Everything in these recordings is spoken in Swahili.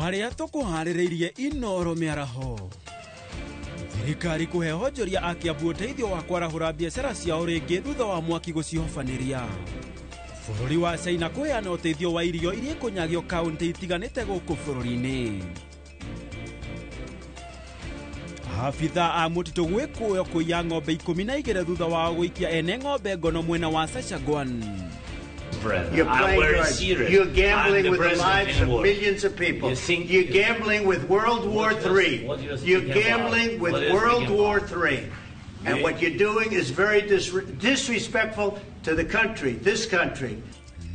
Maria tukuharireirie inoro miaraho. Thirikari kuhe honjoria a Kiambu uteithio wa kwarahura biacara ciao ringi thutha wa mwaki gucihobaniria. Bururi wa China kuheana uteithio wa irio iria kunyagio kaunti itiganite guku bururi-ini. Afitha a mutitu gwikuyo kuiya ng'ombe 12 thutha wa guikia ene ng'ombe ngono mwena wa Sachagwan. You're playing, you're gambling with the lives of millions of people. You're gambling with World War III. You're gambling with World War III. And what you're doing is very disrespectful to the country, this country.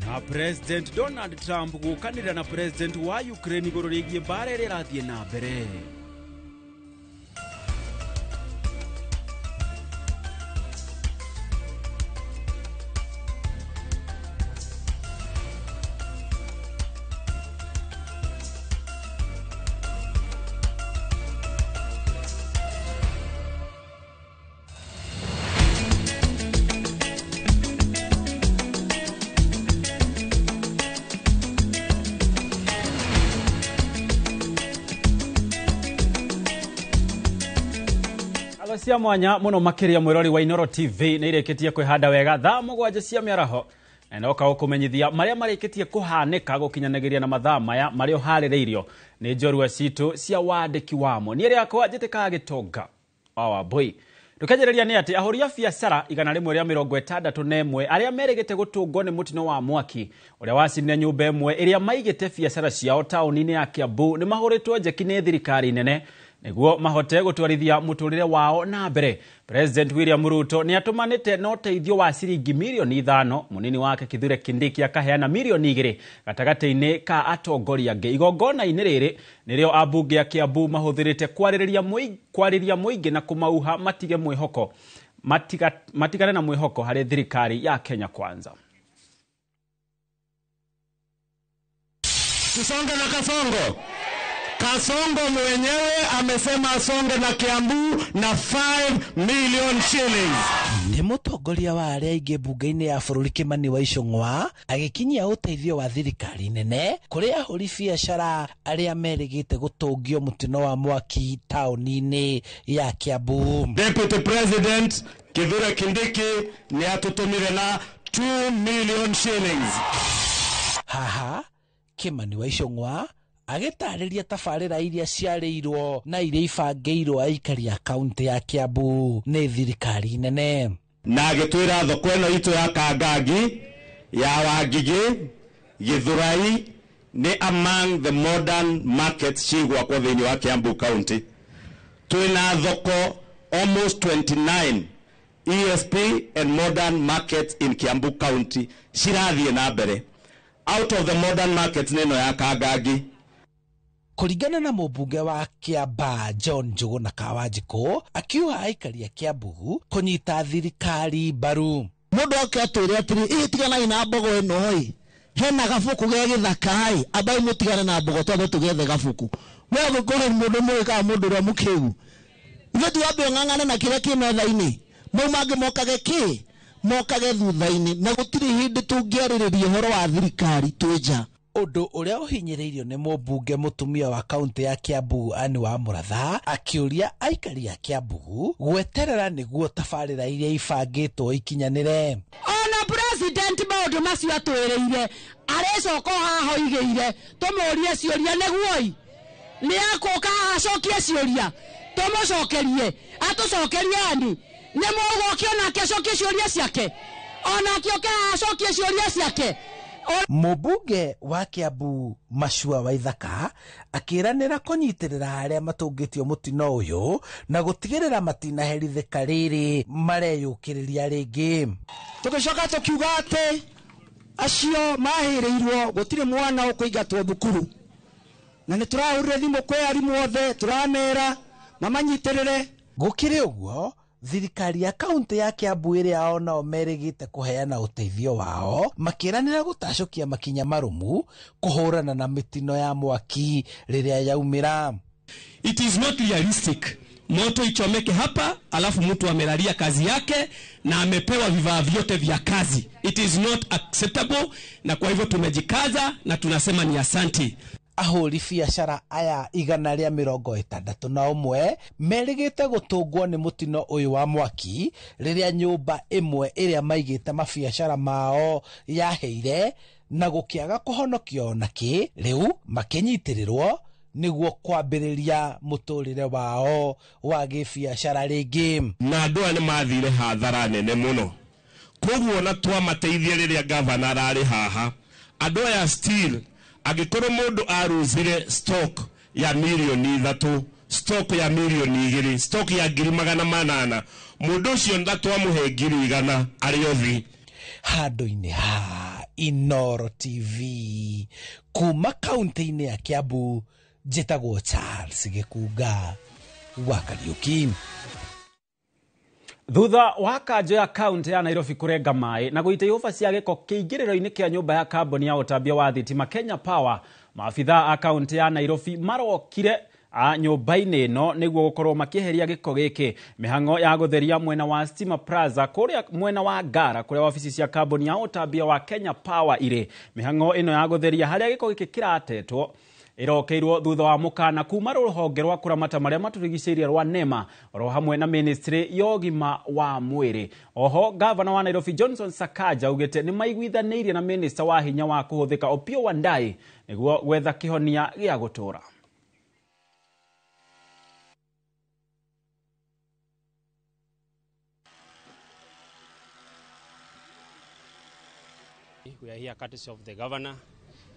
Na President Donald Trump gukanira na President wa Ukraine iguru rigie bara ria rathie na mbere. Cia mwanya muno makiria mwirori wa Inoro TV ni ireketie kwihanda wega thaa 7 cia miaraho na oka gukumenyithia maria mareketie kuhanika gukinyanagiria na mathaa maya mario harireirio ni njorua citu cia wandiki wamo ni ria kwa njitikaga gitonga wa boy tukajereria ni ati ahoria biacara 161 aria meregete gutungwo ni mutino wa mwaki uria wacinire nyumba imwe iria maigite biacara ciao tauni-ini ya Kiambu ni mahuritwo njeki ni thirikari nene niguo mahote gutwarithia muturire wao na mbere. President William Ruto ni atumanite no teithio wa ciringi milioni 5 munini wake Kithure Kindiki akaheana milioni 2 gatagati-ini ka atongoria ange. Igongona-ini riri nirio abunge ya Kiambu mahuthirite kwariria muingi na kumauha matige mwihoko matigane na mwihoko hari thirikari ya Kenya Kwanza. Tusonge na Kasongo. Kasongo mwenyewe amesema asonge na Kiambu na 5 million shillings. Ni mutongoria wa aria ingi bunge-ini ya bururi Kimani wa Icũng'wa agikinyia uteithio wa thirikari nene kuri ahuri biacara aria merigite gutungio mutino wa mwaki tauni-ini ya Kiambu. Deputy President Kithure Kindiki ni atutumire na 2 million shillings. Haha Kimani wa Icũng'wa agitariria tabarira iria ciareirwo na iria ibangeirwo aikari ya kaunti ya Kiambu ni thirikari nene. Na agitwira thoko ino itu ya Kangangi ya Wangigi Githurai ni among the modern markets cigwa kwa thiini wa Kiambu County. Twina thoko almost 29 ESP and modern markets in Kiambu County cirathie na mbere. Out of the modern markets nino ya Kangangi. Kuringana na mubunge wa Kiamba John Njuguna Kawanjiko akiuga aikari ya Kiambu kunyita thirikari mbaru. Mundu akatwire atiri itigana ina mbogo eno hoi hena gafuku ge githakai abai mutigane na mbogo tondu tugethe gafuku we gukore mundu mwika mundu ria mukiu ithu ambe ng'ang'ane na kire kimetha-ini mau mangi mokage ki mokage thutha-ini na gutiri hindi tungiaririria uhoro wa thirikari twija. Undu uria uhinyiriirio ni mubunge mutumia wa kaunti ya Kiambu Ani wa Muratha akiuria aikari ya Kiambu gweterera niguo tabarira iria ibangitwo ikinyanire. Ona president maundu macio atwireire arecoka haho igeire tumurie ciuria niguo ni akoka acokie ciuria tumucokerie atucokerie ani ni mugokio na acokie ciuria ciake ona kioka acokie ciuria ciake. Mubunge wa Kiambu Mashua Waithaka akiranira kunyitirira aria matungitio mutino uyu na gutigirira matinaherithika riri mareyukiriria ringi. Tugicoka tukiuga ati acio mahirirwo gutire mwana ukuingatwo thukuru na ni turahurire thimu kwi arimu othe turamera mamanyitirire. Gukire uguo thirikari ya kaunti ya Kiambu iria onao merigite kuheana uteithio wao makiranira gutacokia makinya marumu kuhurana na mitino ya mwaki riria yaumira. It is not realistic moto ichomeke hapa alafu mtu amelalia kazi yake na amepewa vifaa vyote vya kazi. It is not acceptable, na kwa hivyo tumejikaza na tunasema ni asanti. ahũri biacara aya 161 merĩgĩte gũtũngwo nĩ mũtino ũyũ wa mwaki rĩrĩa nyũmba ĩmwe ĩrĩa maigĩte mabiacara mao yaheire na gũkĩaga kũhonokio nakĩ rĩu makĩnyitĩrĩrwo nĩguo kwambĩrĩria mũtũrĩre wao wa gĩbiacara rĩngĩ. Na andũ aya nĩ mathire hathara nene mũno, koguo na twamateithie rĩrĩa gavana ararĩ haha. Andũ aya still angĩkorwo mũndũ arũzire stock ya milioni 3, stock ya milioni 2, stock ya 800,000, mũndũ ũcio ndatwamũhe 100,000 arĩ othi. Handũ-inĩ ha Inooro TV kuma kaunti-inĩ ya Kiambu, njĩtagwo Charles Gĩkunga wa Kariũki. Thutha wa kanjo ya kaunti ya Nairobi kũrenga maĩ na gũita ihoba cia gĩko kĩingĩrĩro-inĩ kĩa nyũmba ya kambuni ya ũtambia wa thitima Kenya Power, maabitha a kaunti ya Nairobi marokire nyũmba-inĩ ĩno nĩguo gũkorwo makĩeheria gĩko gĩkĩ. Mĩhang'o ya gũtheria mwena wa Stima Plaza kũrĩa mwena wa Ngara kũrĩa wabici cia kambuni ya ũtambia wa Kenya Power irĩ. Mĩhang'o ĩno ya gũtheria harĩa gĩko gĩkĩ kĩratetwo irokeirwo thutha wa mũkana kuma rũhonge rwa kũramata marĩa matũrigicĩirie rwa NEMA oro hamwe na ministry ya ũgima wa mwĩrĩ. Oho gavana wa Nairobi Johnson Sakaja augĩte nĩ maiguithanĩirie na minister wa hinya wa kũhũthĩka Opiyo Wandayi nĩguo gwetha kĩhonia gĩa gũtũra. We are here courtesy of the governor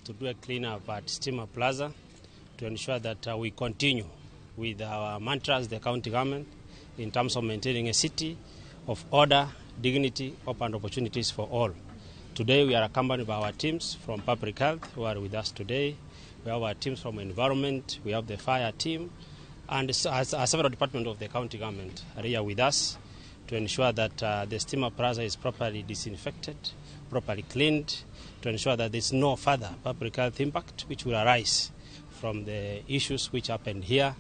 to do a clean up at Stima Plaza to ensure that we continue with our mantras, the county government, in terms of maintaining a city of order, dignity, open opportunities for all. Today we are accompanied by our teams from public health who are with us today. We have our teams from environment, we have the fire team, and several departments of the county government are here with us to ensure that the Stima Plaza is properly disinfected, properly cleaned, to ensure that there's no further public health impact which will arise from the issues which happened here.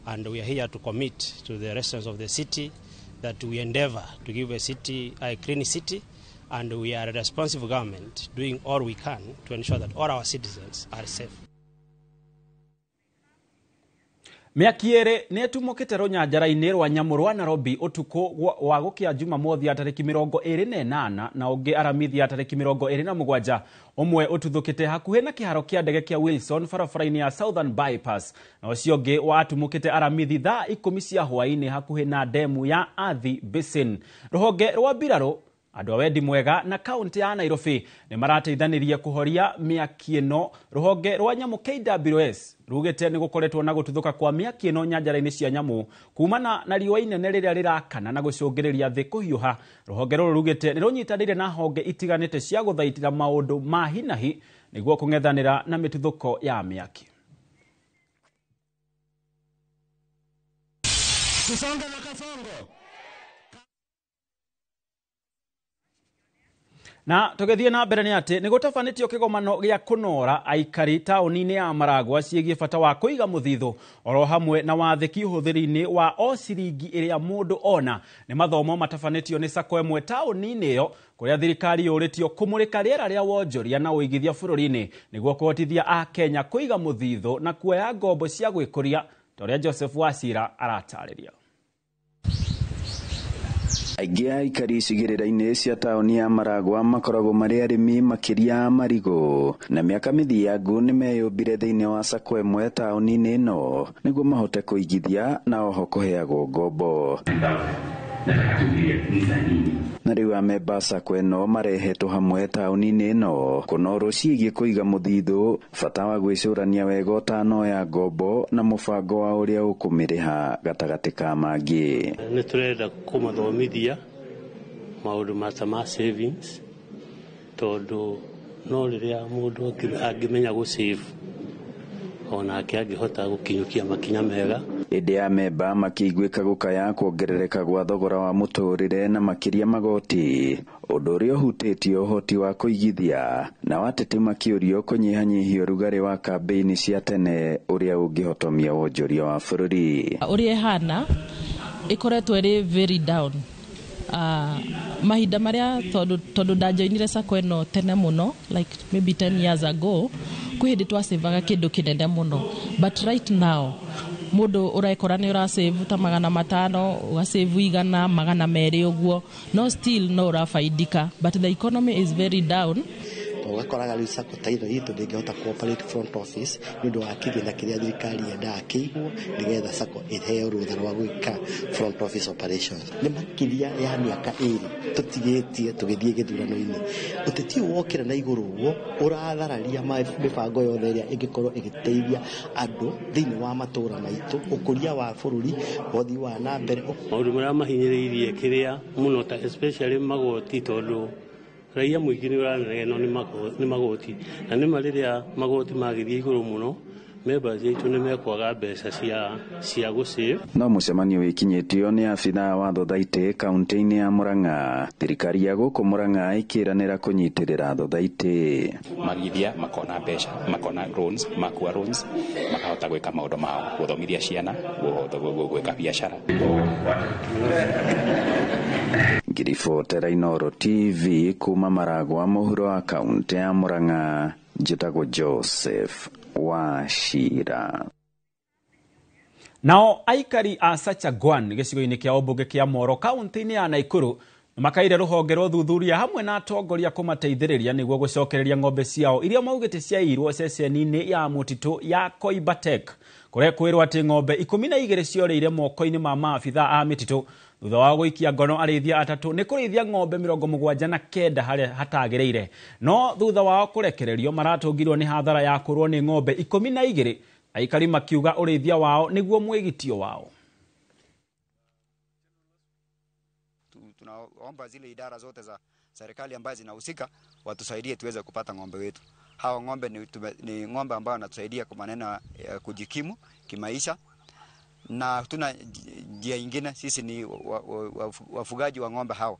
And we are here to commit to the residents of the city that we endeavor to give a clean city, and we are a responsive government doing all we can to ensure that all our citizens are safe. Mĩaki nĩ ĩtumũkĩte rũnyanjara-inĩ rwa nyamũ rwa Nairobi ũtukũ wa gũkĩa Jumamothi ya tarĩki 28 na ũngĩ aramithi ya tarĩki 27, ũmwe ũtuthũkĩte hakuhĩ na kĩharo kĩa ndege kĩa Wilson barabara-inĩ ya Southern Bypass, na ũcio ũngĩ watumũkĩte aramithi thaa 10 cia hwaĩ-inĩ hakuhĩ na demu ya Athi Basin. Rũhonge rwa mbirarũ, andũ a wendi mwega na kaunti ya Nairobi nĩ marateithanĩria kũhoria mĩaki ĩno. Rũhonge rwa nyamũ KWS rugĩte nĩ gũkoretwo na gũtuthũka kwa mĩaki ĩno nyanjara-inĩ cia nyamũ kumana na riũa inene rĩrĩa rĩrakana na gũcũngĩrĩria thĩ kũhiũha. Rũhonge rũrũ rugĩte nĩ rũnyitanĩire na honge itiganĩte cia gũthaitĩra maũndũ ma hinahi nĩguo kũng'ethanĩra na mĩtuthũko ya mĩaki. Tusonge na Kasongo. Na tũgĩthiĩ na mbere nĩ atĩ nĩ gũtabanĩtio kĩgomano gĩa kũnora aikari taũni-inĩ ya Maragwa ciĩgiĩ bata wa kũiga mũthithũ oro hamwe na wathĩki ũhũthĩri-inĩ wa o ciringi ĩrĩa mũndũ ona. Nĩ mathomo matabanĩtio nĩ sako ĩmwe taũni-inĩ ĩyo kũrĩa thirikari yũrĩtio kũmũrĩka rĩera rĩa wonjoria na ũigithia bũrũri-inĩ nĩguo kũhotithia a Kenya kũiga mũthithũ na kuoya ngombo cia gwĩkũria, ta ũrĩa Joseph Wasira aratarĩria. Aingĩ aikari icigĩrĩra-inĩ cia taũni ya Maragwa makoragwo marĩ arĩmi makĩria marigũ, na mĩaka mĩthiangu nĩ meyũmbire thĩinĩ wa sako ĩmwe taũni-inĩ ĩno nĩguo mahote kũigithia na oho kũheagwo ngombo. Na rĩu amemba sako ĩno marehetwo hamwe taũni-inĩ ĩno kũnorwo ciĩgiĩ kũiga mũthithũ, bata wa gwĩcũrania wega ũtanoya ngombo na mũbango wa ũrĩa ũkũmĩrĩha gatagatĩ ka mangĩ. Nĩ tũrenda kũmathomithia maũndũ ma savings, tondũ no rĩrĩa mũndũ angĩmenya gũ-save onake angĩhota gũkinyũkia makinya mega. Hĩndĩ ya memba makĩiguĩka gũkaya kuongerereka gwa thogora wa mũtũrĩre na makĩria magoti, ũndũ ũrĩa ũhutĩtie ũhoti wa kũigithia, na watete makĩũrio kũnyihanyihia ũrugarĩ wa kambĩini cia tene ũrĩa ũngĩhotomia wonjoria wa bũrũri. Ũrĩa ĩhana ĩkoretwo ĩrĩ very down. Mahinda marĩa tondũ ndajoinire sako ĩno tene mũno, like maybe 10 years ago, kwä hä ndä twacevaga kä ndå kä nene må no, but right now må ndå å rekora nä å racave ta 500 ũgacave 100 200 å guo, no still no å rabaindika, but the economy is very down. Ugakoraga rĩu SACCO ta ino itũ ndĩngĩhota cooperate front office nĩ ũndũ wa kĩgĩna kĩrĩa thirikari yendaga kĩigwo nĩgetha SACCO ĩheo rũtha rwa gwĩka front office operations. Nĩ makĩria ya mĩaka 2 tũtigĩtie tũgĩthiĩ gĩthurano-inĩ. Ũteti ũyũ wokĩra na igũrũ ũguo ũrathararia mĩbango yothe ĩrĩa ĩngĩkorwo ĩgĩteithia andũ thĩinĩ wa matũũra maitũ, ũkũria wa bũrũri, ũthii wa na mbere. Maũndũ marĩa mahinyĩrĩirie kĩrĩa mũno ta especially magoti, tondũ raia mũingĩ nĩ ũranegeno nĩ magoti, na nĩ marĩrĩa magoti magĩthiĩ igũrũ mũno, members aitũ nĩ mekwaga mbeca cia gũsave. No mũcemanio wĩkinyĩtio nĩ abithaa wa Thothaitĩ kaunti-inĩ ya Murang'a. Thirikari ya gũkũ Murang'a ĩkĩranĩra kũnyitĩrĩra Thothaitĩ. Magithia makona mbeca, makona loans, makua loans, makahota gwĩka maũndũ mao, gũthomithia ciana, gwĩka biacara. Ngiribotera Inooro TV kuma Maragwa mũhuro wa kaunti ya Murang'a, njĩtagwo Joseph Wachira. Nao aikari a Sachagwan gĩcigo-inĩ kĩa ũmbunge kĩa Moro kaunti-inĩ ya Naikuru makaire rũhonge rwa ũthuthuria hamwe na atongoria kũmateithĩrĩria nĩguo gũcokereria ng'ombe ciao iria maugĩte ciairwo ceceni-inĩ ya mũtitũ ya Koibatek, kũrĩa kwĩrwo atĩ ng'ombe 12 ciorĩire moko-inĩ ma maabithaa a mĩtitũ thutha wa gũikia ngono arĩithia atatũ nĩ kũrĩithia ng'ombe 79 harĩa hatagĩrĩire, no thutha wao kũrekererio maratũngirwo nĩ hathara ya kũrwo nĩ ng'ombe 12, aikari makiuga ũrĩithia wao nĩguo mwĩgitio wao. Tunaomba zile idara zote za serikali ambazo zinahusika watusaidie tuweze kupata ng'ombe wetu. Hawa ng'ombe ni ng'ombe ambao wanatusaidia kwa maneno ya kujikimu kimaisha, na tuna njia nyingine. Sisi ni wafugaji wa ng'ombe hao.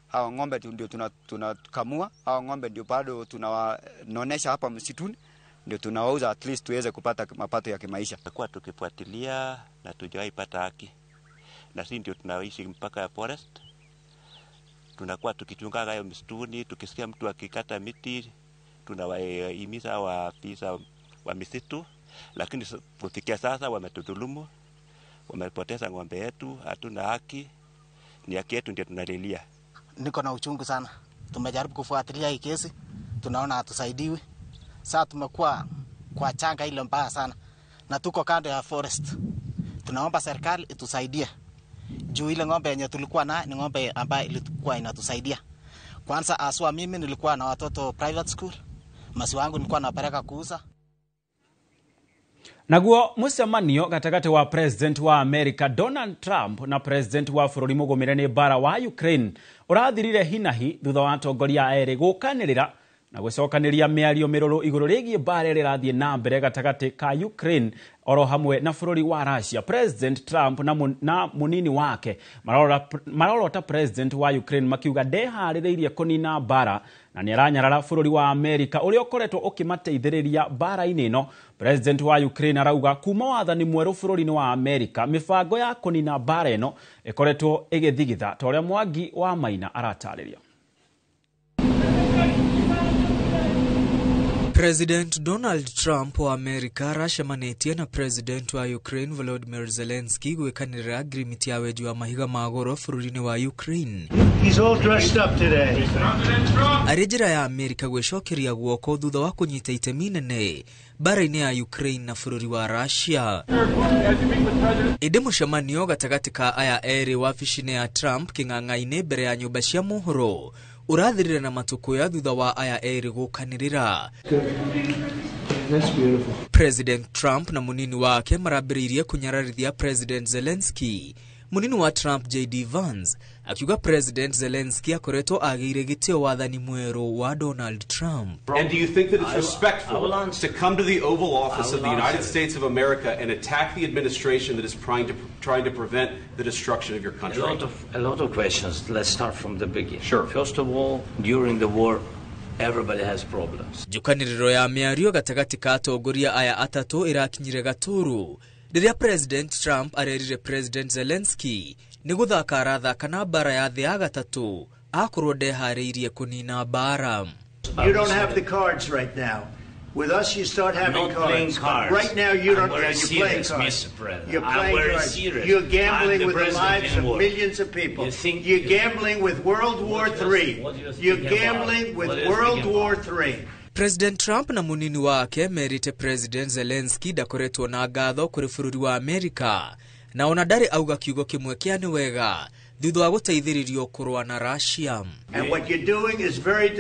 Hawa ng'ombe ndio tunakamua, hawa ng'ombe ndio bado tunawanonesha hapa msituni, ndio tunawauza at least tuweze kupata mapato ya kimaisha. Kwa tukifuatilia na tujawahi pata haki, na sisi ndio tunaishi mpaka ya forest, tunakuwa tukichunga hayo msituni, tukisikia mtu akikata miti tunawahimiza waafisa wa misitu, lakini kufikia sasa wametudhulumu, wamepoteza ng'ombe yetu, hatuna haki, ni haki yetu ndio tunalilia. Niko na uchungu sana, tumejaribu kufuatilia hii kesi, tunaona hatusaidiwi. Sasa tumekuwa kwa changa ile mbaya sana, na tuko kando ya forest. Tunaomba serikali itusaidie juu ile ng'ombe yenye tulikuwa na ni ng'ombe ambayo ilikuwa inatusaidia. Kwanza aswa mimi nilikuwa na watoto private school, masi wangu nilikuwa napeleka kuuza. Naguo mũcemanio gatagatĩ wa president wa America Donald Trump na president wa bũrũri mũgũmĩre bara wa Ukraine ũrathirire hinahi thutha wa atongoria erĩ gũkanĩrĩra na gũcokanĩria mĩario mĩrũrũ igũrũ rĩgiĩ bara ĩrĩa ĩrathiĩ na mbere gatagatĩ ka Ukraine oro hamwe na bũrũri wa Russia. President Trump na munini wake marorota president wa Ukraine makiuga ndeharĩrĩirie kũnina bara na nĩaranyarara bũrũri wa America ũrĩa ũkoretwo ũkĩmateithĩrĩria bara-inĩ ĩno. President wa Ukraine arauga kuma wathani mwerũ bũrũri-inĩ wa America mĩbango ya kũnina bara ĩno ĩkoretwo ĩgĩthigitha, ta ũrĩa Mwangi wa Maina aratarĩria. President Donald Trump wa America aracemanitie na President wa Ukraine Volodymyr Zelensky gwekanira agreement ya weju wa mahiga magoro bũrũri-inĩ wa Ukraine. He's all dressed up today. Arejera ya America gwecokeria guoko thutha wa kunyita itemi inene bara-inĩ ya Ukraine na bũrũri wa Russia. Ĩndĩ mũcemanio gatagatĩ ka aya erĩ wabici-inĩ ya Trump kĩng'ang'a-inĩ mbere ya nyũmba cia mohoro urathirira na matuko ya thutha wa aya eri gukanirira. President Trump na munini wake marambĩrĩirie kunyararithia President Zelensky. Munini wa Trump JD Vance akiuga President Zelensky akoretwo agĩire gĩtĩo wathani mwerũ wa Donald Trump. And do you think that it's respectful to come to the Oval Office of the United States of America and attack the administration that is trying to prevent the destruction of your country? A lot of questions. Let's start from the beginning. Sure. First of all, during the war, everybody has problems. Jukaniriro ya mĩario gatagatĩ ka atongoria aya atatũ irakinyire gatũrũ rĩrĩa President Trump arerire President Zelensky nĩ gũthaka arathaka na bara ya thĩ ya gatatũ akorwo ndeharĩirie kũnina bara. You don't have the cards right now. With us, you start having cards. Right now, you don't. You're playing cards. You're playing cards. You're gambling with the lives of millions of people. You're gambling with World War III. You're gambling with World War III. President Trump na munini wake merite President Zelensky dakoretwo na ngatho kuri bururi wa Amerika na onadari auga kiugo kimwe kiani wega thutha wa guteithiririo kurwa na Russia. And what you're doing is very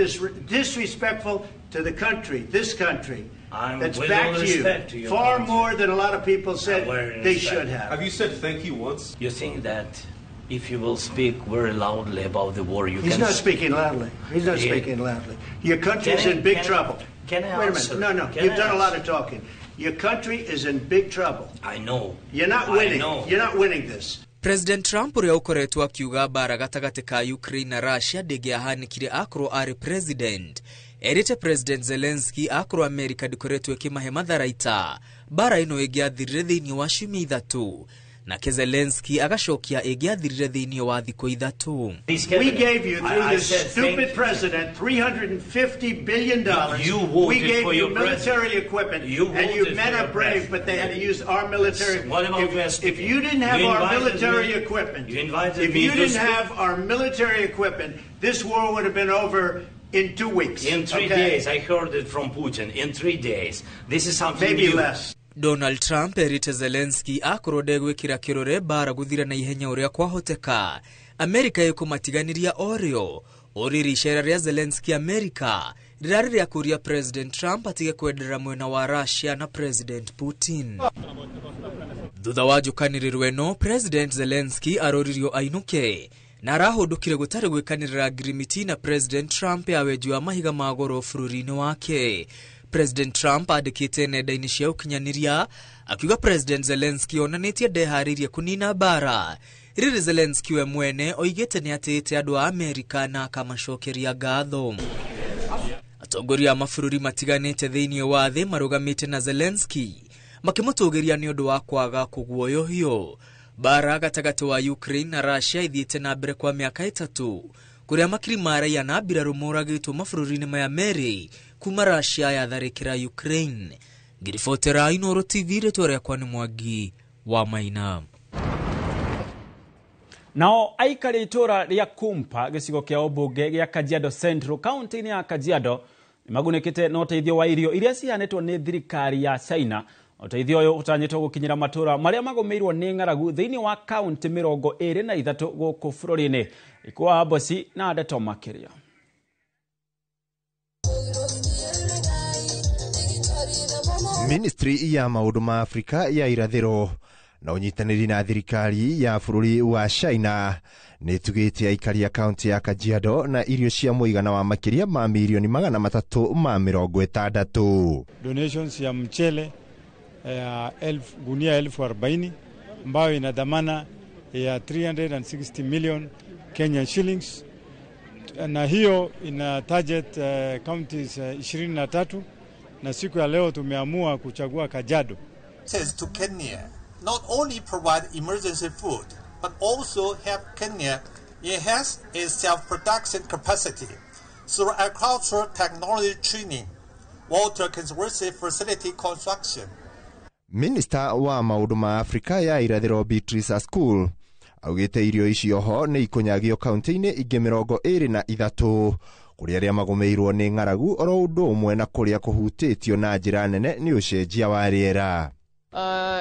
disrespectful to the country, this country. That's backed you far more than a lot of people said they should have. Have you said thank you once? You think that if you will speak very loudly about the war, you He's can... not speaking loudly. He's not speaking loudly. Your country is in big trouble. Can I Wait a answer? minute. No. You've done a lot of talking. Your country is in big trouble. I know. You're not winning. You're not winning this. President Trump uria ukoretwo akiuga bara gatagati ka Ukraine na Russia ndingiahanikire akorwo ari president. Erite President Zelensky akorwo America ndikoretwo ikimahe matharaita bara ino igiathirire thiini wa ciumia ithatu na Zelensky agashokia igiathirire thiini wa thikũ ithatu. We gave you through this stupid president $350 billion. We gave you military equipment, and you men are brave, but they had to use our military. If you didn't have our military equipment, this war would have been over in 2 weeks. In 3 days, I heard it from Putin. In 3 days, this is something maybe new. Less. Donald Trump erite Zelensky akorode gwikira kirore bara guthira na ihenya uria kwahoteka. Amerika ikumatiganiria oryo oriri ishara ria Zelensky Amerika rirari ria kuria President Trump atige kwendera mwena wa Russia na President Putin. Thutha wa njukaniririo eno, President Zelensky aroririo ainuke na arahudukire gutari gwikanirira agreement na President Trump ya weju mahiga magoro bururi-ini wake. President Trump adikite nenda-ini cia ukinyaniria akiuga President Zelensky onanitie ndeharirie kunina bara. Riri Zelensky we mwene oigite ni atite andu a Amerika na akamacokeria ngatho. Atongoria mabũrũri matiganite thiini wa thi marugamite na Zelensky makimutugiria ni undu wa kwaga kuguoyohio. Bara gatagati wa Ukraine na Russia ithiite na mbere kwa miaka 3 kuria makiri maraia na mbiraru moragitwo mabũrũri-ini maya meri kuma Russia yatharikira Ukraine. Ngiribotera Inooro TV retore kwa ni Mwangi wa Maina. Nao aikari itura ria Kumpa gicigo kia obunge gia Kajiado Central County ya Kajiado nimagunekite na uteithio wa irio iria cihanetwo ni thirikari ya China. Uteithio uyu utanyitwo gukinyira matura maria magomeirwo ni ng'aragu thiini wa county 23 guku bururi-ini. Ikwa Bosi na Adeto Makiria. Ministry ya maundu ma Afrika ya irathiro na unyitaniri na thirikari ya bururi wa China ni tugite aikari ya county ya Kajiado na irio cia muigana wa makiria ma milioni 360. Donations ya mchele ya gunia 1040 ambayo ina dhamana ya 360 million Kenyan shillings, na hiyo ina target counties 23, na siku ya leo tumeamua kuchagua Kajiado. Says to Kenya not only provide emergency food but also help Kenya enhance its self-production capacity through agricultural technology training, water conservancy facility construction. Minister wa maundu ma Afrika ya irathiro Beatrice Askul augite irio icio ho ni ikunyagio county-ini ingi 23 kuria ria magomeirwo ni ng'aragu oro undu umwe na kuria kuhutitio na njira nene ni ucenjia wa riera.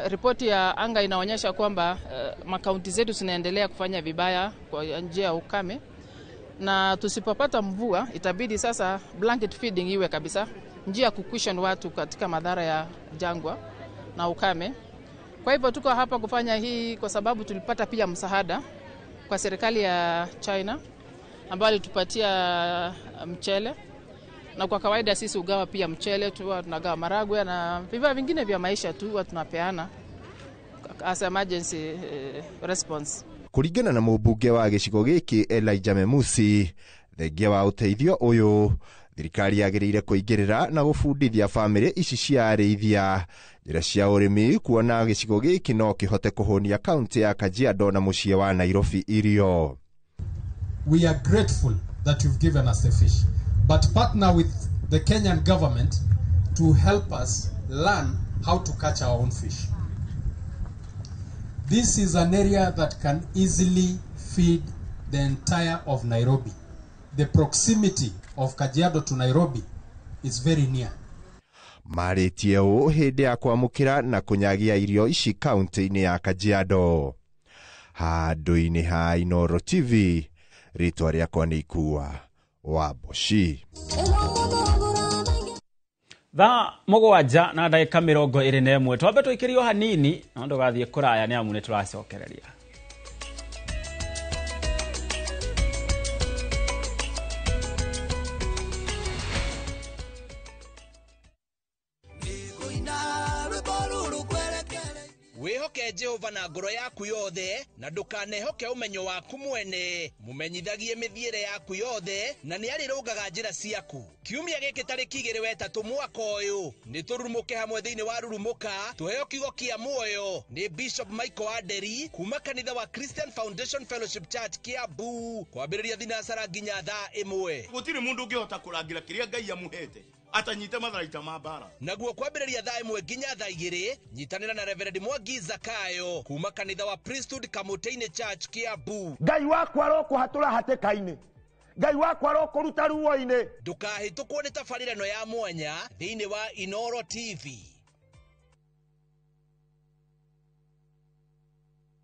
Ripoti ya anga inaonyesha kwamba makaunti zetu zinaendelea kufanya vibaya kwa njia ya ukame, na tusipopata mvua itabidi sasa blanket feeding iwe kabisa, njia kukushan watu katika madhara ya jangwa na ukame. Kwa hivyo tuko hapa kufanya hii kwa sababu tulipata pia msaada kwa serikali ya China ambayo ilitupatia mchele, na kwa kawaida sisi ugawa pia mchele, tunagawa maragwe na vifaa vingine vya maisha tu tunapeana as emergency response. Kuringana na mubunge wa gicigo giki Elijah Memusi, thengia wa uteithio uyu thirikari yagiriire kuingirira na gufundithia family ici cia arithia njira cia urimi kuona gicigo giki no kihote kuhonia county ya Kajiado na mucie wa Nairobi irio. We are grateful that you've given us a fish, but partner with the Kenyan government to help us learn how to catch our own fish. This is an area that can easily feed the entire of Nairobi. The proximity of Kajiado to Nairobi is very near. Maritie o hindi ya kwamukira na kunyagia irio ici kaunti-ini ya Kajiado. Handu-ini ha Inooro TV, ritwa riakwa ni Ikua wa Boshi. Thaa mugwanja na ndagika 21 twambe twikirio hanini na ndugathie kuraya ni amu ni turacokereria. Wihoke Jehova na ngoro yaku yothe na ndukanehoke umenyo waku mwene mumenyithagie mithiire yaku yothe na ni arirugaga njira ciaku kiumia giki tariki 2 mwaka uyu ni tururumuke hamwe thiini wa rurumuka tuheo kigo kia muoyo ni Bishop Michael Aderi kuma kanitha wa Christian Foundation Fellowship Church Kiambu kwambiriria thinasara nginya thaa 1 gutiri mundu ungihota kurangira kiria Ngai amuhete atanyite matharaita ma bara naguo kwambiriria thaa 1 nginya thaa 2 nyitanira na Reverend Mwangi Zakayo kuma kanitha wa Priesthood Kamuteinĩ Church Kiambu. Ngai wakwa arokuhatura hatĩka-inĩ, Ngai wakwa arokuruta ruo-inĩ. Ndũkahĩtũkwo nĩ tabarĩra ya mwanya thĩinĩ wa Inooro TV.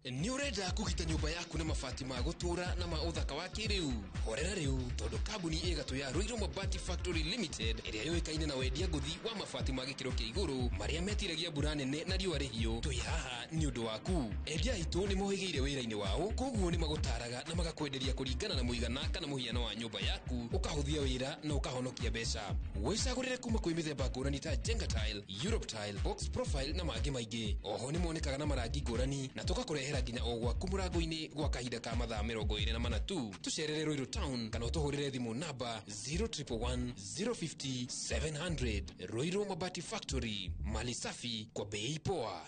Ni urenda kugita nyumba yaku na mabati ma gutura na ma uthaka wa kiriu horera riu tondu kambuni igatu ya Ruiru Mabati Factory Limited iria yoikaine na wendia nguthi wa mabati ma gikiro kia iguru maria metiragia mbura nene na riũa rĩhiũ twi haha ni undu waku endia itu ni mohigeire wira-ini wao koguo ni magutaraga na magakwenderia kuringana na muigana kana muhiano wa nyumba yaku ukahuthia wira na ukahonokia mbeca wicagurire kuma kwi mithemba ngũrani ta Jenga Tile, Europe Tile, Box Profile na mangĩ maingĩ oho ni monekaga na marangi ngũrani na tukakurehe nginya o gwaku murango-ini gwa kahinda ka mathaa 24 tu tucerere Ruiru Town kana utuhurire thimu namba 0111 050 700. Ruiru Mabati Factory, mali safi kwa bei poa.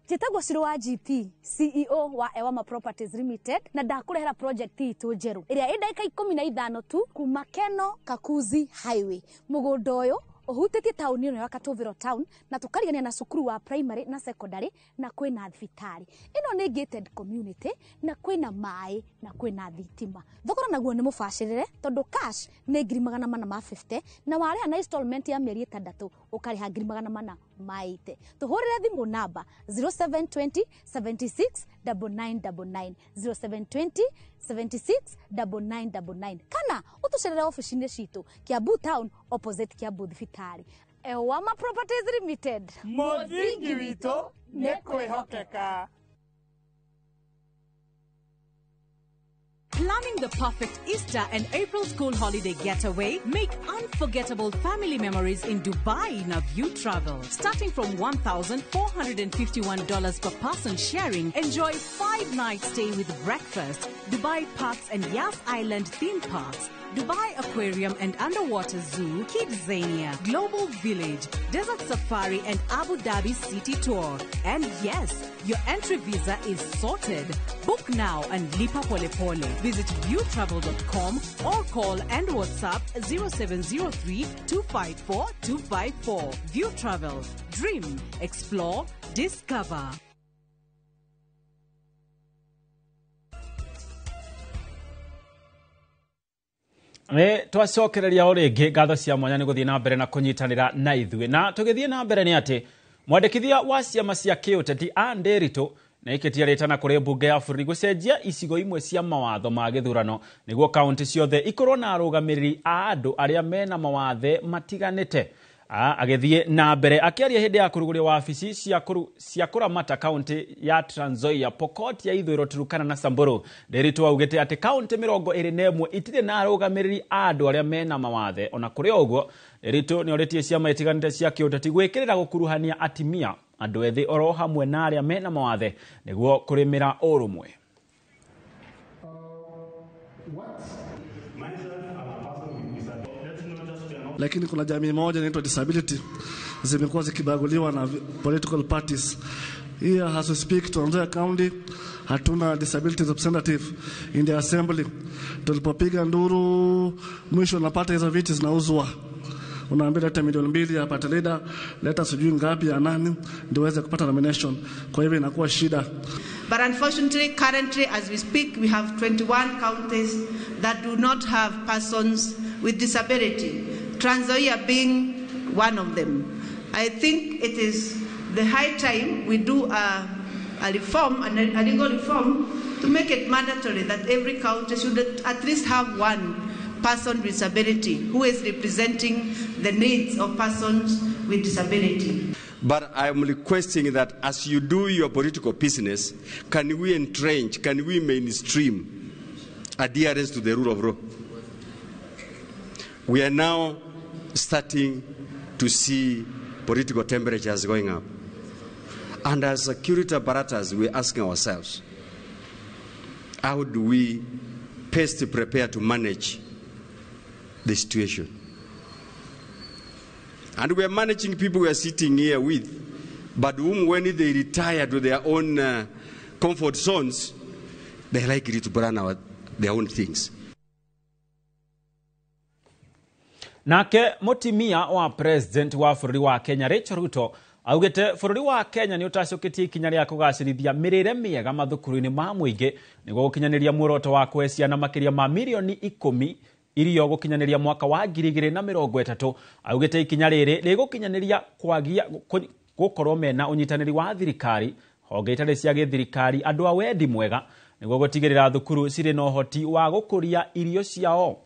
Jitagwo Shiro wa GT, CEO wa Ewama Properties Limited na ndakurehera project itu njeru iria indaika 15 tu kuma Keno Kakuzi Highway. Mugundo uyu uhutĩtie tauni ĩno ya Katuviro Town na tukarigania na cukuru wa primary na secondary na kwĩna thibitarĩ. Ĩno nĩ gated community na kwĩna maĩ na kwĩna thitima. Thogora naguo nĩ mũbacĩrĩre tondũ cash nĩ 450 na warĩha na installment ya mĩeri 6 ũkarĩha 480. Tuhũrĩre thimũ namba 0720 76 9999 0720 76 9999 kana utucerere ofici-inĩ citũ Kiambu Town opposite Kiambu thibitarĩ. Ewama Properties Limited, Mũthingi witũ nĩ kwĩhokeka. Planning the perfect Easter and April school holiday getaway? Make unforgettable family memories in Dubai na View Travel. Starting from $1,451 per person sharing, enjoy 5-night stay with breakfast, Dubai Parks and Yas Island theme parks, Dubai Aquarium and Underwater Zoo, Kidzania, Global Village, Desert Safari and Abu Dhabi City Tour. And yes, your entry visa is sorted. Book now and lipa pole pole. Visit viewtravel.com or call and WhatsApp 0703 254 254. View Travel. Dream, explore, discover. Twacokereria o ringi ngatho cia mwanya ni guthii na mbere na kunyitanira na ithuĩ na tugithii na mbere ni ati mwandĩkithia wa ciama cia kĩũteti Nderitu na ikitia ritana kuri mbunge ya bũrũri gucenjia icigo imwe cia mawatho ma gĩthurano niguo kaunti ciothe ikorwo na arũgamĩrĩri a andũ arĩa mena mawathe matiganĩte. Agithie na mbere akiaria hindi ya kuruguria wabici cia kuramata kaunti ya Trans Nzoia, Pokot ya ithũĩro, Turkana na Samburu. Nderitu augite ati kaunti 21 itirĩ na arũgamĩrĩri a andũ arĩa mena mawathe. Ona kuri oguo Nderitu ni oritie ciama itiganĩte cia kĩũteti gwĩkĩrĩra gũkuruhania atimia andũ ethĩ oro hamwe na arĩa mena mawathe niguo kũrĩmĩra ũrũmwe. Lakini kuna jamii moja inaitwa disability zimekuwa zikibaguliwa na political parties. Here as we speak, Trans Nzoia County hatuna disability representative in the assembly. Tulipopiga nduru, mwisho napata hizo viti zinauzwa. Unaambia leta milioni 2 apate leader, leta sijui ngapi ya nani ndio uweze kupata nomination. Kwa hivyo inakuwa shida. But unfortunately, currently as we speak, we have 21 counties that do not have persons with disability, Trans Nzoia being one of them. I think it is the high time we do a reform, a legal reform, to make it mandatory that every county should at least have one person with disability who is representing the needs of persons with disability. But I'm requesting that as you do your political business, can we entrench, can we mainstream adherence to the rule of law? We are now starting to see political temperatures going up. And as security apparatus, we're asking ourselves, how do we best prepare to manage the situation? And we are managing people we are sitting here with, but whom when they retire to their own comfort zones, they're likely to burn out their own things. Nake mutimia wa president wa bururi wa Kenya Rachel Ruto augete bururi wa Kenya ni utacoketie ikinya ria kugacirithia mirire miega mathukuru-ini ma muingi niguo gukinyaniria muoroto wa kweciana makiria ma milioni 10 irio gukinyaniria mwaka wa 2030. Augete ikinya riri rigukinyaniria kwagia gukorwo mena unyitaniri wa thirikari honge itari cia githirikari andu a wendi mwega niguo gutigirira thukuru ciri na uhoti wa gukuria irio ciao.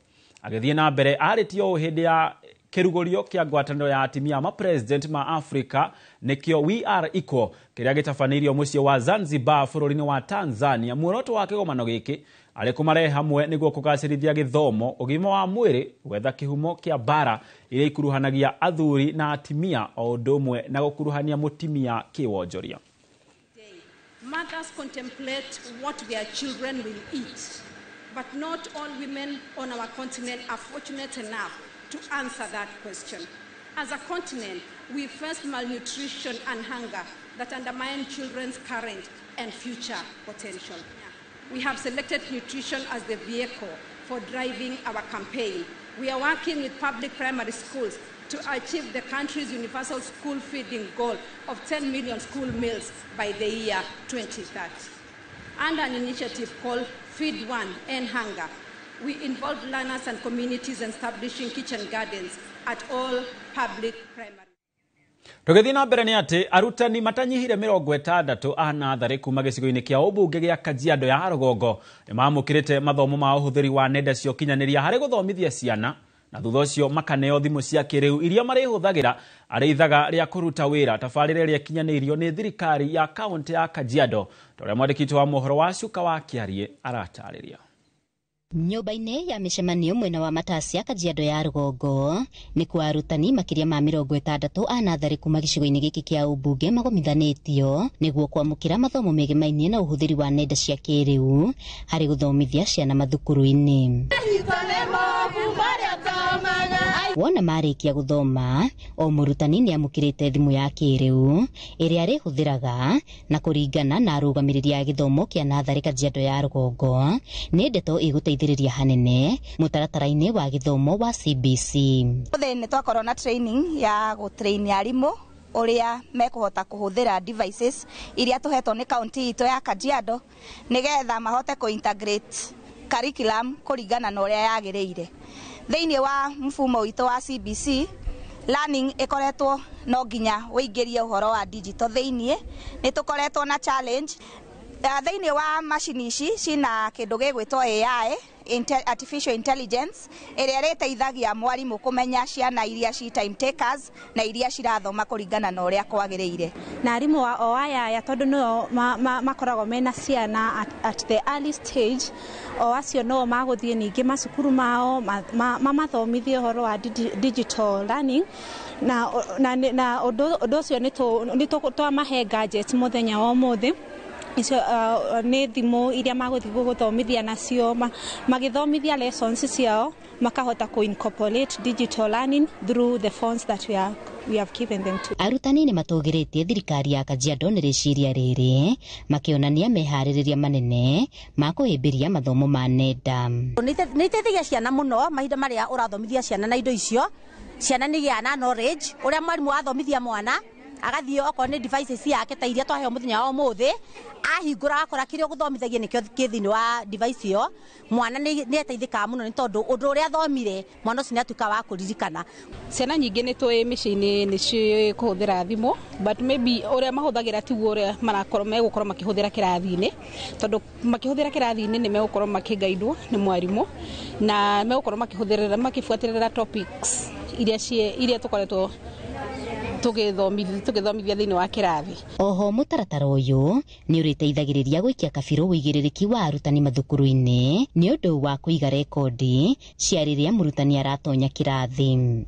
Agithie na mbere aritio hindi ya kirugorio kia ngwataniro ya atimia ma president ma Africa nikio We Are Equal kiria gitafanirio mucie wa Zanzibar bururi-ini wa Tanzania. Muoroto wa kigomano giki ari kumare hamwe niguo kugacirithia githomo, ugima wa mwiri, gwetha kihumo kia bara iria ikuruhanagia athuri na atimia o ndomwe na gukuruhania mutimia kiwonjoria. Mothers contemplate what their children will eat, but not all women on our continent are fortunate enough to answer that question. As a continent, we face malnutrition and hunger that undermine children's current and future potential. We have selected nutrition as the vehicle for driving our campaign. We are working with public primary schools to achieve the country's universal school feeding goal of 10 million school meals by the year 2030. Under an initiative called Feed One, End Hunger, we involve learners and communities in establishing kitchen gardens at all public primary. Tugithii na mbere ni ati arutani matanyihire 60 a nathari kuma gicigo-ini kia ubunge gia Kajiado ya Rugongo ni mamukirite mathomo ma uhuthiri wa nenda cio kinyaniria hari guthomithia ciana na thutha ucio makaneo thimu cia kiriu iria marihuthagira ari ithaga ria kuruta wira tabarire ria kinyanirio ni thirikari ya kaunti ya Kajiado. Toria mwandikiti wa mohoro wa Cuka wa Kiarie aratariria. Nyumba-ini ya micemanio mwena wa Matasia Kajiado ya Rugongo ni kwa arutani makiria ma 60 a nathari kuma gicigo-ini giki kia ubunge magomithanitio niguo kwamukira mathomo megimainie na uhuthiri wa nenda cia kiriu hari guthomithia ciana mathukuru-ini. Wona marikia guthoma o murutani ni amukirite thimu ya kiriu iria rihuthiraga na kuringana na arugamiriria ya githomo kia nathari Kajiado ya Rugongo ni ndeto iguteithiriria hanene mutaratara-ini wa githomo wa CBC. Ni twakorwo na training ya gutrain arimu uria mekuhota kuhuthira devices iria tuhetwo ni county ito ya Kajiado nigetha mahote ku integrate curriculum kuringana na uria yagiriire. Thiini wa mfumo wito wa CBC learning ikoretwo no nginya uingirie uhoro wa digital thiini ni tukoretwo na challenge thiini wa machine ici cina kindu gigwitwo AI artificial intelligence iria riteithagia mwarimu kumenya ciana iria ci time takers na iria cirathoma kuringana na uria kwagiriire. Na arimu wa OAYA tondu no makoragwo mena ciana at the early stage o acio no maguthie ningi macukuru mao mamathomithie horo wa digital learning na undu ucio ni twamahe gadgets muthenya wa umuthi icio nĩ thimũ iria magũthiĩ gũthomithia nacio magĩthomithia lessons ciao makahota incorporate digital learning through the phones that we have given them to. Arutani nĩ matũgĩrĩtie thirikari ya Kajiado nĩ rĩciria rĩrĩ makĩonania meharĩrĩria manene ma kũhĩmbĩria mathomo ma nenda. Nĩ iteithagia ciana mũno mahinda marĩa ũrathomithia ciana na indo icio. Ciana nĩ gĩa na knowledge ũrĩa mwarimũ athomithia mwana agathiĩ okorwo nĩ devices yake ta iria twaheo mũthenya wa ũmũthĩ ahingũra akora kĩrĩa ũgũthomithagio nĩkĩo kĩthĩinĩ wa device ĩyo mwana nĩ eteithĩkaga mũno nĩ tondũ ũndũ ũrĩa athomire mwana ũcio nĩ atuĩka wa kũririkana. Ciana nyingĩ nĩ tũĩ mĩciĩ-inĩ nĩ ciĩ kũhũthĩra thimũ but maybe ũrĩa mahũthagĩra tiguo ũrĩa megũkorwo makĩhũthĩra kĩrathi-inĩ tondũ makĩhũthĩra kĩrathi-inĩ nĩ megũkorwo makĩgaidwo nĩ mwarimũ na megũkorwo makĩbuatĩrĩra topics iria tũkoretwo tũgĩthomithia thĩinĩ wa kĩrathi. Oho mũtaratara ũyũ nĩ ũrĩteithagĩrĩria gũikia kabirũ ũigĩrĩrĩki wa arutani mathukuru-inĩ nĩ ũndũ wa kũiga rekondi cia rĩrĩa mũrutani aratonya kĩrathi.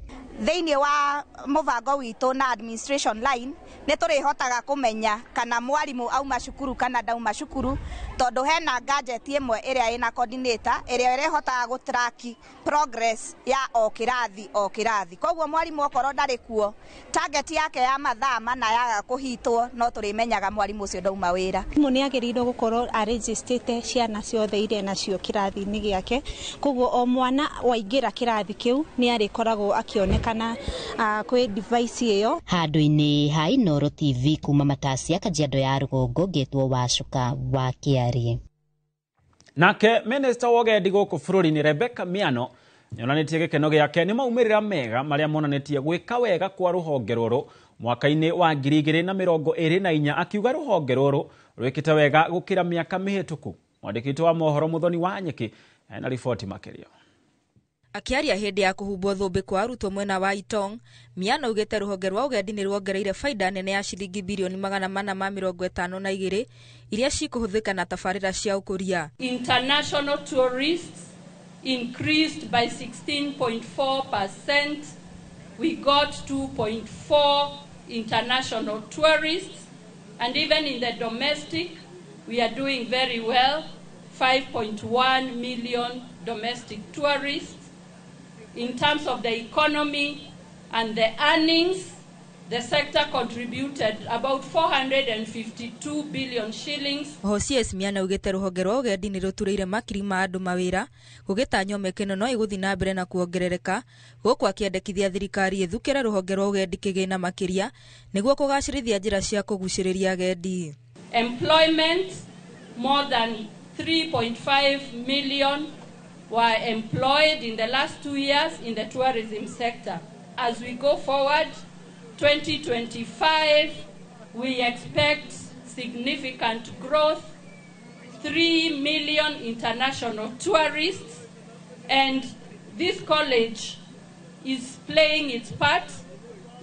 Thĩinĩ wa mũbango witũ na administration line nĩ tũrĩhotaga kũmenya kana mwarimũ auma cukuru kana ndauma cukuru tondũ hena gadget ĩmwe ĩrĩa ĩna coordinator ĩrĩa ĩrĩhotaga gũtrack progress ya o kĩrathi. Koguo mwarimũ okorwo ndarĩ kuo target yake ya mathaa mana yaga kũhitwo no tũrĩmenyaga mwarimũ ũcio ndauma wĩra. Mwarimũ nĩ agĩrĩirwo gũkorwo arĩnjĩstĩte ciana ciothe irĩ nacio kĩrathi-inĩ gĩake koguo o mwana waingĩra kĩrathi kĩu nĩ arĩkoragwo akĩoneka kana kwĩ device ĩyo. Handũ-inĩ ha Inooro TV kuma Matasia Kajiado ya Rũgongo ngetwo Wacuka wa Kĩarĩ. Nake Minister wa Ũgendi gũkũ bũrũri-inĩ Rebecca Miano nĩonanĩtie gĩkeno gĩake nĩ maumĩrĩra mega marĩa monanĩtie gwĩka wega kwa rũhonge rũrũ mwaka-inĩ wa 2024 akiuga rũhonge rũrũ rwĩkĩte wega gũkĩra mĩaka mĩhĩtũku. Mwandĩki wa mohoro Muthoni wa Nyeki na riboti makĩria. Akiaria hĩndĩ ya kũhumbwo thũmbĩ kwa arutwo mwena wa Itong, Miano ugĩte rũhonge rwa ũgendi nĩ rwongereire faida nene ya ciringi bilioni 452 iria cikũhũthĩka na tabarĩra cia ũkũria. International tourists increased by 16.4%. We got 2.4 international tourists, and even in the domestic we are doing very well. 5.1 million domestic tourists. In terms of the economy and the earnings, the sector contributed about 452 billion shillings. CS Miano ugĩte rũhonge rwa ũgendi nĩ rũturĩire makiri ma andũ mawĩra gũgĩtanywo mĩkeno no ĩgũthiĩ na mbere na kuongerereka gũkũ akĩendekithia thirikari ĩthukĩre rũhonge rwa ũgendi kĩgĩna makĩria nĩguo kũgacĩrithia njĩra cia kũgucĩrĩria agendi. Employment, more than 3.5 million were employed in the last 2 years in the tourism sector. As we go forward, 2025, we expect significant growth, 3 million international tourists, and this college is playing its part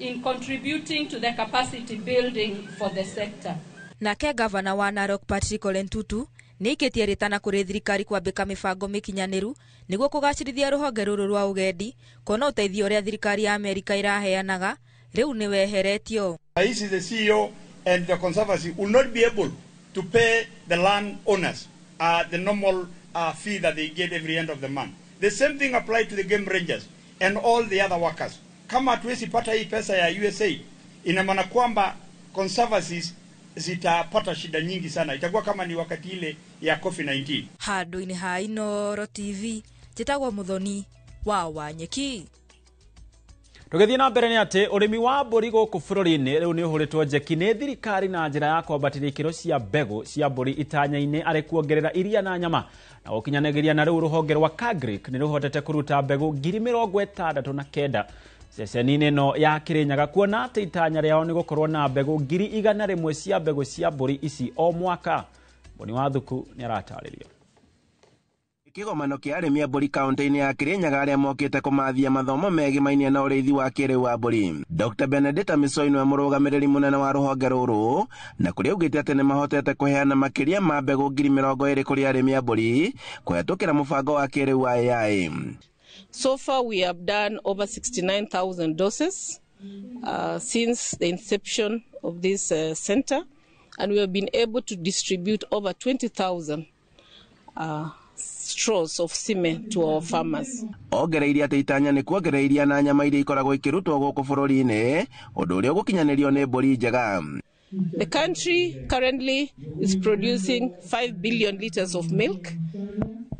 in contributing to the capacity building for the sector. Nake gavana wa Narok Patrick Ole Ntutu nĩikĩtie rĩtana kũrĩ thirikari kwambĩka mĩbango mĩkinyanĩru nĩguo kũgacĩrithia rũhonge rũrũ rwa ũgendi kuona ũteithio ũrĩa thirikari ya Amerika iraheanaga rĩu nĩ weheretio. This is the CEO and the Conservancy will not be able to pay the land owners the normal fee that they get every end of the month. The same thing applies to the game rangers and all the other workers. Kama hatuwezi pata hii pesa ya USA, ina maana kwamba conservancies zitapata shida nyingi sana. Itakuwa kama ni wakati ile ya COVID-19. Handũ-inĩ ha Inooro TV, njĩtagwo Muthoni wa Nyeki. Tũgĩthiĩ na mbere nĩ atĩ ũrĩmi wa mbũri gũkũ bũrũri-inĩ rĩu nĩ ũhũrĩtwo njeki nĩ thirikari na njĩra ya kwambatĩria ikĩro cia mbegũ cia mbũri itanya-inĩ arĩ kuongerera iria na nyama na gũkinyanĩria na rĩu rũhonge rwa Kagrik nĩ rũhotete kũruta mbegũ 69,000 ceceni-inĩ ĩno ya Kĩrĩnyaga kuona atĩ itanya rĩao nĩ gũkorwo na mbegũ 100,000 cia mbegũ cia mbũri ici o mwaka. Mboni wa Thuku nĩ aratarĩria. Kĩgomano kĩa arĩmi a mbũri kaunti-inĩ ya Kĩrĩnyaga arĩa mokĩte kũmathia mathomo megĩmainie na ũrĩithi wa kĩrĩu wa mbũri. Dr. Benedetta Misoi nĩwe mũrũgamĩrĩri mũnene wa rũhonge rũrũ na kũrĩa augĩte atĩ nĩ mahotete kũheana makĩria ma mbegũ 20,000 kũrĩ arĩmi a mbũri kũhetũkĩra mũbango wa kĩrĩu wa AI. So far we have done over 69,000 doses since the inception of this center, and we have been able to distribute over 20,000 straws of cement to our farmers. Ongereiria ati itanya ni kuongereiria na nyama iria ikoragwo ikirutwo guku bururi-ini undu uria ugukinyanirio ni mburi njega. The country currently is producing 5 billion liters of milk,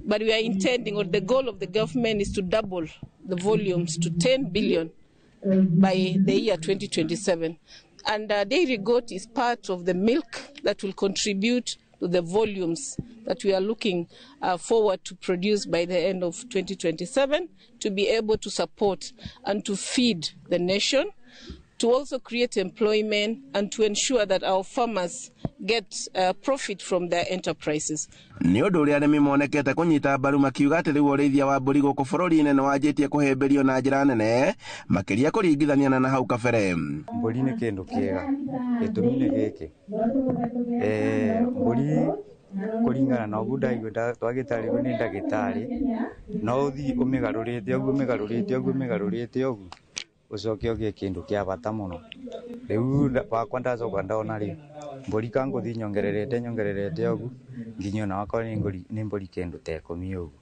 but we are intending, or the goal of the government is to double the volumes to 10 billion by the year 2027. And dairy goat is part of the milk that will contribute to the volumes that we are looking forward to produce by the end of 2027, to be able to support and to feed the nation, to also create employment and to ensure that our farmers get profit from their enterprises. Ni undu uria arimi monekete kunyita mbaru makiuga ati riu urithia wa mburi guku bururi-ini ni wanjitie kuhemberio na njira nene makiria kuringithania na hau kabere. Mburi ni kindu kiega gitumi ni giki mburi kuringana na uguo ndaigua twagitarirwo ni ndagitari no uthi umigarurite uguo ucoke ugie kindu kia bata muno. Riu wakwa ndacoka ndona ri mburi kanguthi nyongererete uguo nginya na wakwa ni mburi kindu ta 10 uguo.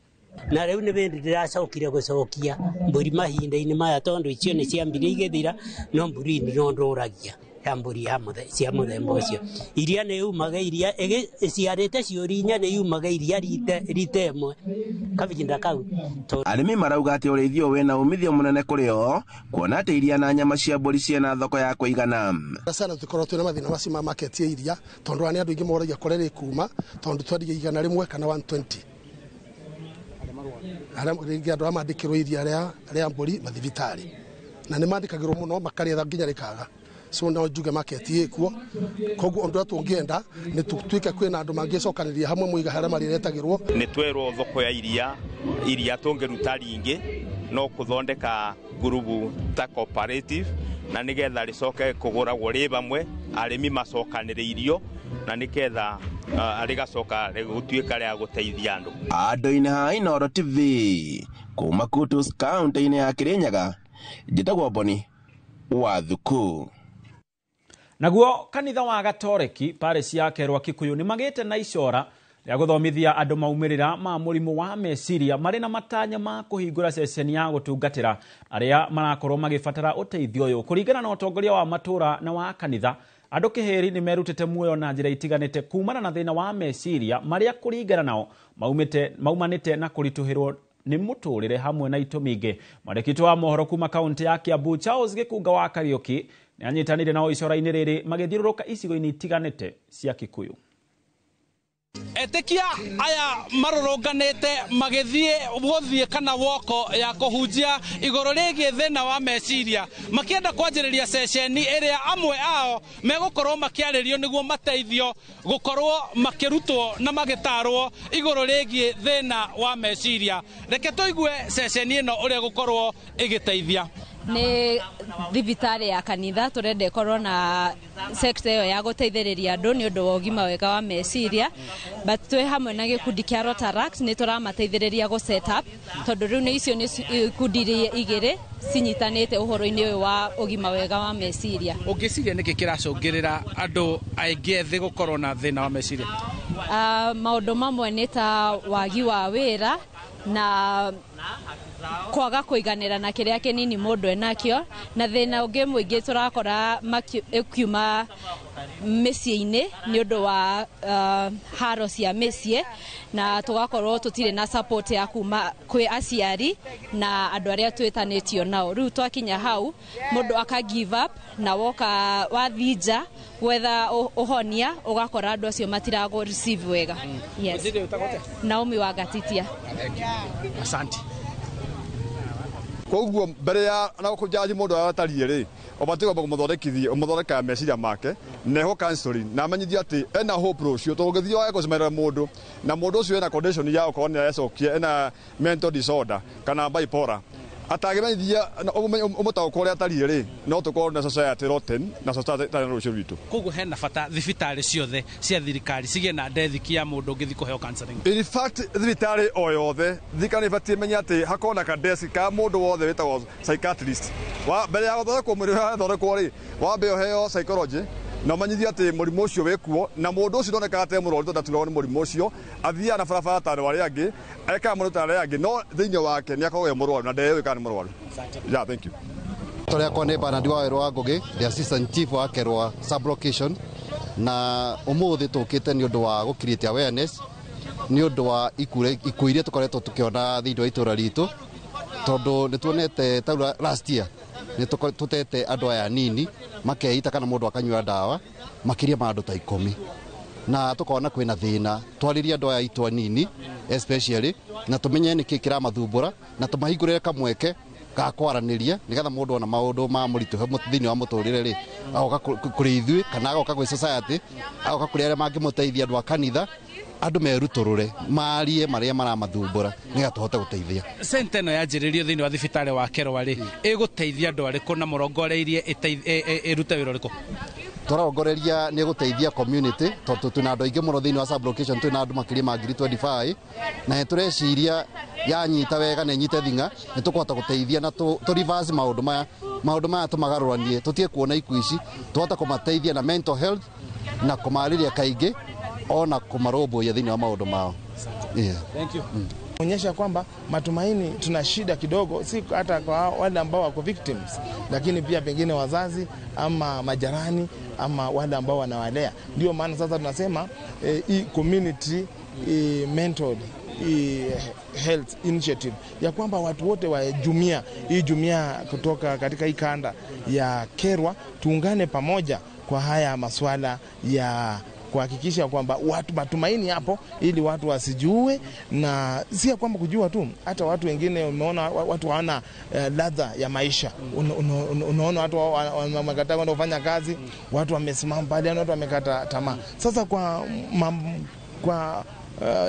Na riu ni bindi ndiracokire gucokia mburi mahinda-ini maya tondu icio ni ciambire igithira no mburi ni nduragia ya mburi cia muthemba ucio iria ni umaga iria ciarite ciurinya ni umaga iria rite imwe kavinda kau. Arimi marauga ati urithio wina umithio munene kuri o kuona ati iria na nyama cia mburi ciena thoko ya kuigana. Sana tukorwo twina mathina macio ma market ya iria tondu ani andu ingi moragia korere kuma tondu twendia igana rimwe kana 120 ringi andu amandikirwo iria ria mburi mathibitari na ni mandikagirwo muno makaria nginya rikaga. So no njuge market yekuo koguo ondu atungienda ni tutuike kwina andu mangicokaniriria hamwe muiga haria mariretagirwo ni twerwo thoko ya iria tungiruta ringi no kuthondeka gurubu ta cooperative na nigetha ricoke kuguragwo ri bamwe arimi macokaniriirio na nigetha rigacoka gutuika ria guteithia andu. Andu-ini ha Inooro TV kuma Kutus kaunti-ini ya Kirinyaga njitagwo Boni wa Thuku. Naguo kanitha wa Gatoreki parish ya Kerwa Kikuyu ni magite na icora ya guthomithia andu maumirira ma murimu wa meciria mari na matanya ma kuhingura ceceni ya gutungatira aria marakorwo magibatara uteithio uyu kuringana na utongoria wa matura na wa kanitha. Andu kiheri ni merutite muoyo na njira itiganite kumana na thina wa meciria maria kuringana nao maumanite na kurituhirwo ni muturire hamwe na itumingi. Mwandikitwo wa mohoro kuma kaunti ya Kiambu Charles Gikunga wa Kariuki ni anyitanire nao icora-ini riri magithiururuka icigo-ini itiganite cia Kikuyu. Etekia aya marurunganite magithie guthie kana woko ya kuhunjia iguru rigie thina wa meciria makienda kwanjiriria ceceni iria amwe ao megukorwo makiaririo niguo mateithio gukorwo makirutwo na magitarwo iguru rigie thina wa meciria. Reke tuigue ceceni ino uria gukorwo igiteithia. Ni thibitari ya kanitha turende ikorwo na sector iyo ya guteithiriria andu ni undu wa ugima wega wa meciria, but twi hamwe na gikundi kia Rotaract ni turamateithiriria go set up tondu riu ni icio ni ikundi igiri cinyitanite uhoro-ini uyu wa ugima wega wa meciria. Ungiciria niki kiracungirira andu aingi ethi gukorwo na thina wa meciria? Maundu mamwe ni ta wagi wa wira na kwaga kuiganira na kiria kinini mundu enakio, na thina ungi mwingi turakora makiuma micii-ini ni undu wa haro cia micii na tugakorwo tutire na support ya kuma kwi aciari na andu aria twitanitio nao. Riu twakinya hau mundu aka give up na woka wathija gwetha uhonia ugakora andu acio matirago receive wega. Yes. Naomi wa Gatitia. Asante. Koguo mbere ya na kujaji mundu atarire ri obatiga kumuthondekithia umuthondeka meciria make neho counseling na amenyithia ati ena hope rucio tugithio wa kucemerera mundu na mundu ucio ena condition ya ukorwo ni acokia ena mental disorder kana bipolar atagimenyithia umutauko uria atarire ri no tukorwo na society rotten na society ta rucio ritu. Koguo hena bata thibitari ciothe cia thirikari cigie na ndethiki ya mundu ngithi kuheo counseling. In fact thibitari o yothe thikani batie menya ati hakona ka desk ka mundu wothe wetagwo psychiatrist wa mbere ya guthondekwo mwiri wa thondekwo ri wa mbere heo psychology na manyithia ati murimu ucio wekuo na mundu ucio ndoneka ate murwaru tondu aturagwo ni murimu ucio athia na barabara ta wale angi eka mundu ta wale angi no thiini wake ni akorwo murwaru na ndewe kana ni murwaru. Yeah, thank you. Toria kwa neba na Ndiwa Werwa Ngugi, the assistant chief wa Kerwa sub location, na umuthi tukite ni undu wa gukirite awareness ni undu wa ikuirie tukoretwo tukiona thiini wa itura ritu tondu nituonete taura last year ni tutete andu aya nini makeita kana mundu akanyua ndawa makiria ma andu ta 10 na tukona kwina thina twariria andu aya itwa nini especially na tumenye ni kikira mathumbura na tumahingurire kamweke ga kwaraniria nigetha mundu ona maundu ma muritu thiini wa muturire ri agoka kuri ithui kana agoka kwi society agoka kuri aria mangimuteithia andu a kanitha andu meruturure marie maria maramathumbura nigetha tuhote guteithia. Sente no yanjiririo thiini wa thibitari wa Kerwa ri iguteithia andu ariku na murongoreirie irute wira riku? Turaongoreria ni guteithia community tondu tuna andu aingi muno thiini wa sub location tuna andu makiri ma 25 na tureciria yanyita wega na nyite thinga ni tukuhota guteithia na tu reverse maundu maya tumagaruranie tutie kuona iku ici tuhota kumateithia na mental health na kumariria kaingi ona kumaromboya thiini wa maundu mao. Yeah. Thank you. Onyesha kwamba matumaini tuna shida kidogo, si hata kwa wale ambao wako victims, lakini pia pengine wazazi ama majirani ama wale ambao wanawalea. Ndio maana sasa tunasema hii community mental health initiative ya kwamba watu wote wa jumuiya hii jumuiya kutoka katika hii kanda ya Kerwa tuungane pamoja kwa haya masuala ya kuhakikisha kwamba watu matumaini hapo ili watu wasijue, na si kwamba kujua tu, hata watu wengine umeona watu hawana ladha ya maisha. Unaona watu wamekataa kwenda kufanya kazi, watu wamesimama pale, watu wamekata tamaa. Sasa kwa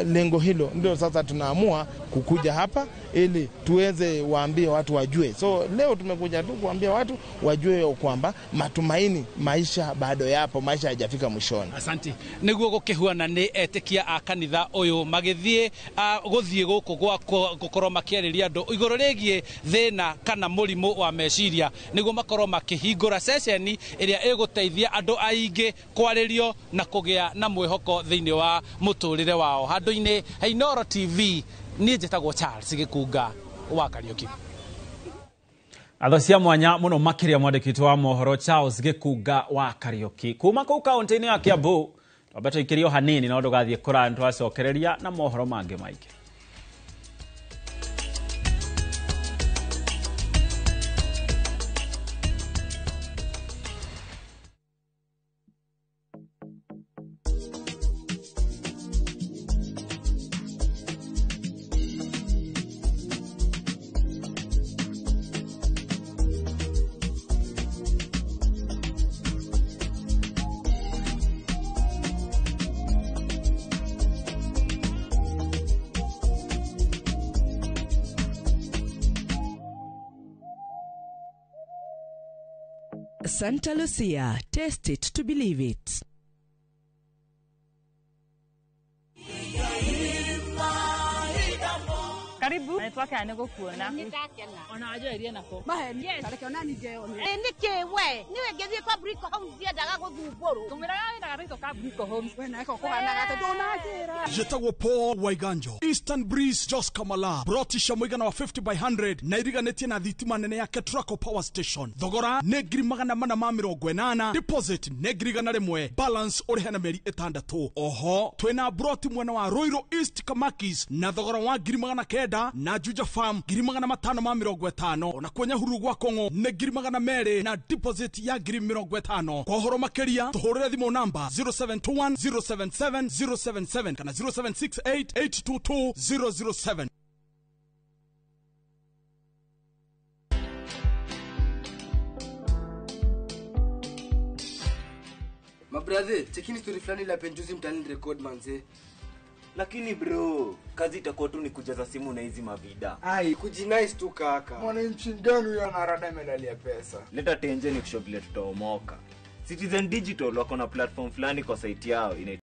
lengo hilo ndio sasa tunaamua kukuja hapa ili tuweze waambie watu wajue. So leo tumekuja tu kuambia watu wajue kwamba matumaini, maisha bado yapo, maisha hayajafika mwishoni. Asante. Niguo gukihuana ni etikia a kanitha uyu magithie guthie guku gwa gukorwo makiariria andu iguru rigie thina kana murimu wa meciria niguo makorwo makihingura session iria iguteithia andu aingi kwaririo na kugia na mwihoko thiini wa muturire wao. Handu-ini Inooro TV ni njitagwo Charles Gikunga wa Kariuki. Atho cia mwanya muno makiria mwandikitwo wa mohoro Charles Gikunga wa Kariuki kuma kuu kaunti-ini ya Kiambu. Twambe tuikirio hanini na undu gathie kurani twacokereria na mohoro mangi maingi. Santa Lucia, taste it to believe it. Karibu. Naitwa Kane kukuona. Nitakena. Ona ajo irie nako. Maheni. Yes. Tareke onani jeo. Nikiwe. Niwe ngethie kwa Brico Homes dia daga guthumburu. Tumira na gato ka Brico Homes. We na ko kuhana gato donatira. Jetagwo Paul Waiganjo. Eastern Breeze Jos Kamala. Brotisha mwigana wa 50 by 100 na iriganetie na thitima nene ya Ketraco Power Station. Thogora negri magana mana ma 80. Deposit negri gana rimwe. Balance orihana meri 6. Oho, twena broti mwena wa Roiro East Kamakis na thogora wa giri magana 9 na Juja Farm giri magana 550. Na kwenye huru gwa Kongo ne giri magana 2 na deposit ya giri 50. Kwa horo makeria tuhorere thimo namba 0721 077 077 kana 0768 822 007. Mabrother, chekini story fulani la penjuzi mtani record manze. Lakini bro, kazi itakuwa tu ni kujaza simu na hizi mavida. Ai, kujinice tu kaka. Mwananchi gani huyo anarada medali ya pesa? Leta tenje ni kusho vile tutaomoka. Citizen Digital wako na platform fulani kwa site yao